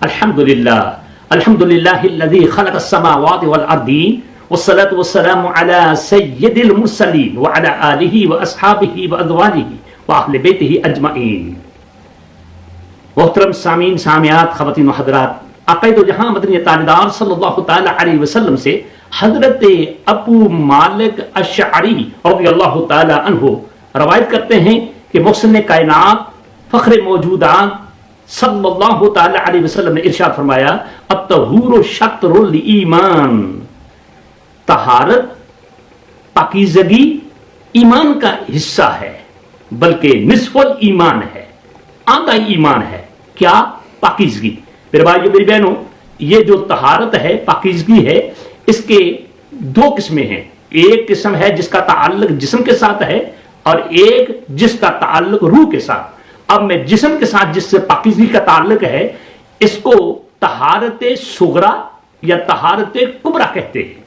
الحمدللہ الحمدللہ الذی خلق السماوات والارضین والصلاة والسلام علی سید المرسلین وعلی آلہ واصحابہ وازواجہ واہل بیتہ اجمعین۔ محترم سامعین سامعات، خواتین و حضرات، عقائد و جہاں مدنی تاجدار صلی اللہ تعالی علیہ وسلم سے حضرت ابو مالک اشعری رضی اللہ تعالی عنہ روایت کرتے ہیں کہ محسن کائنات فخر موجودات صلی اللہ تعالی علیہ وسلم نے ارشاد فرمایا، الطہور شطر الایمان، طہارت پاکیزگی ایمان کا حصہ ہے، بلکہ نصف الایمان ہے، آدھا ایمان ہے۔ کیا؟ پاکیزگی۔ میرے بھائیو میری بہنوں، یہ جو طہارت ہے، پاکیزگی ہے، اس کے دو قسمیں ہیں۔ ایک قسم ہے جس کا تعلق جسم کے ساتھ ہے، اور ایک جس کا تعلق روح کے ساتھ۔ اب میں جسم کے ساتھ جس سے پاکیزگی کا تعلق ہے، اس کو طہارت صغرا یا طہارت کبرا کہتے ہیں۔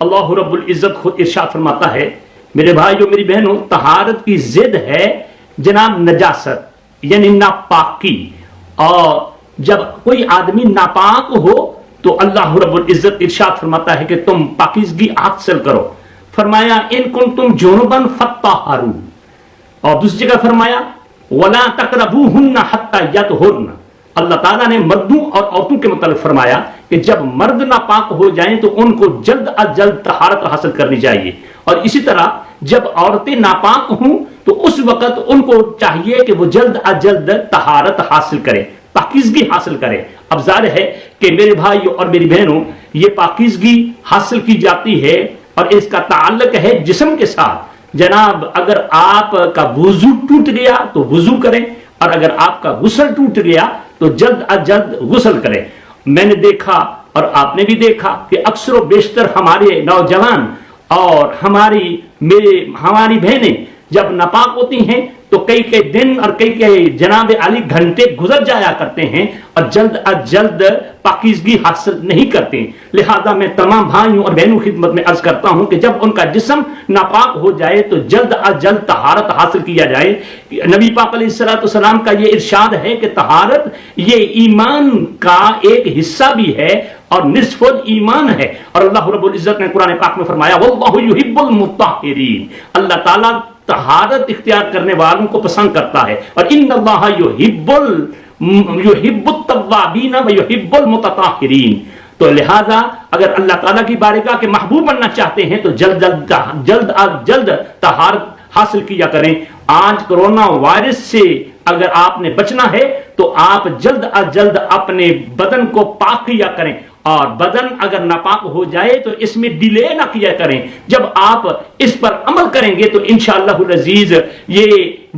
اللہ رب العزت خود ارشاد فرماتا ہے، میرے بھائیو میری بہنوں، طہارت کی ضد ہے جناب نجاست، یعنی ناپاکی۔ اور جب کوئی آدمی ناپاک ہو تو اللہ رب العزت ارشاد فرماتا ہے کہ تم پاکیزگی حاصل کرو۔ فرمایا ان کنتم جنبا فطہروا، اور دوسری جگہ فرمایا وَلَا تَقْرَبُوهُنَّ حَتَّى يَطْهُرْنَ۔ اللہ تعالیٰ نے مردوں اور عورتوں کے متعلق فرمایا کہ جب مرد ناپاک ہو جائیں تو ان کو جلد از جلد طہارت حاصل کرنی چاہیے، اور اسی طرح جب عورتیں ناپاک ہوں تو اس وقت ان کو چاہیے کہ وہ جلد از جلد طہارت حاصل کریں، پاکیزگی حاصل کریں۔ اب ظاہر ہے کہ میرے بھائیوں اور میری بہنوں، یہ پاکیزگی حاصل کی جاتی ہے اور اس کا تعلق ہے جسم کے ساتھ۔ جناب اگر آپ کا وضو ٹوٹ گیا تو وضو کریں، اور اگر آپ کا غسل ٹوٹ گیا تو جلد از جلد غسل کریں۔ میں نے دیکھا اور آپ نے بھی دیکھا کہ اکثر و بیشتر ہمارے نوجوان اور ہماری بہنیں جب ناپاک ہوتی ہیں تو کئی دن اور کئی جناب علی گھنٹے گزر جایا کرتے ہیں اور جلد از جلد پاکیزگی حاصل نہیں کرتے۔ لہذا میں تمام بھائیوں اور بہنوں خدمت میں عرض کرتا ہوں کہ جب ان کا جسم ناپاک ہو جائے تو جلد از جلد طہارت حاصل کیا جائے۔ نبی پاک علیہ السلام کا یہ ارشاد ہے کہ طہارت یہ ایمان کا ایک حصہ بھی ہے اور نصف ایمان ہے، اور اللہ رب العزت نے قرآن پاک میں فرمایا واللہ یحب المطہرین، اللہ تعالیٰ طہارت اختیار کرنے والوں کو پسند کرتا ہے، اور ان اللہ یحب التوابین و یحب المتطہرین۔ تو لہذا اگر اللہ تعالیٰ کی بارگاہ کے محبوب بننا چاہتے ہیں تو جلد از جلد طہارت حاصل کیا کریں۔ آج کرونا وائرس سے اگر آپ نے بچنا ہے تو آپ جلد از جلد اپنے بدن کو پاک کیا کریں، اور بدن اگر ناپاک ہو جائے تو اس میں ڈیلے نہ کیا کریں۔ جب آپ اس پر عمل کریں گے تو انشاءاللہ العزیز یہ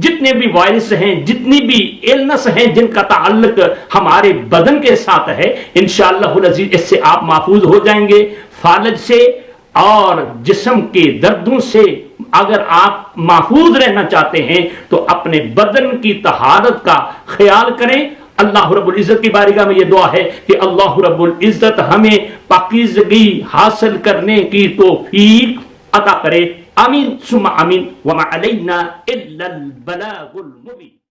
جتنے بھی وائرس ہیں، جتنی بھی ایلنس ہیں جن کا تعلق ہمارے بدن کے ساتھ ہے، انشاءاللہ العزیز اس سے آپ محفوظ ہو جائیں گے۔ فالج سے اور جسم کے دردوں سے اگر آپ محفوظ رہنا چاہتے ہیں تو اپنے بدن کی طہارت کا خیال کریں۔ اللہ رب العزت کی بارگاہ میں یہ دعا ہے کہ اللہ رب العزت ہمیں پاکیزگی حاصل کرنے کی توفیق عطا کرے۔ آمین ثم آمین، وما علینا الا البلاغ المبین۔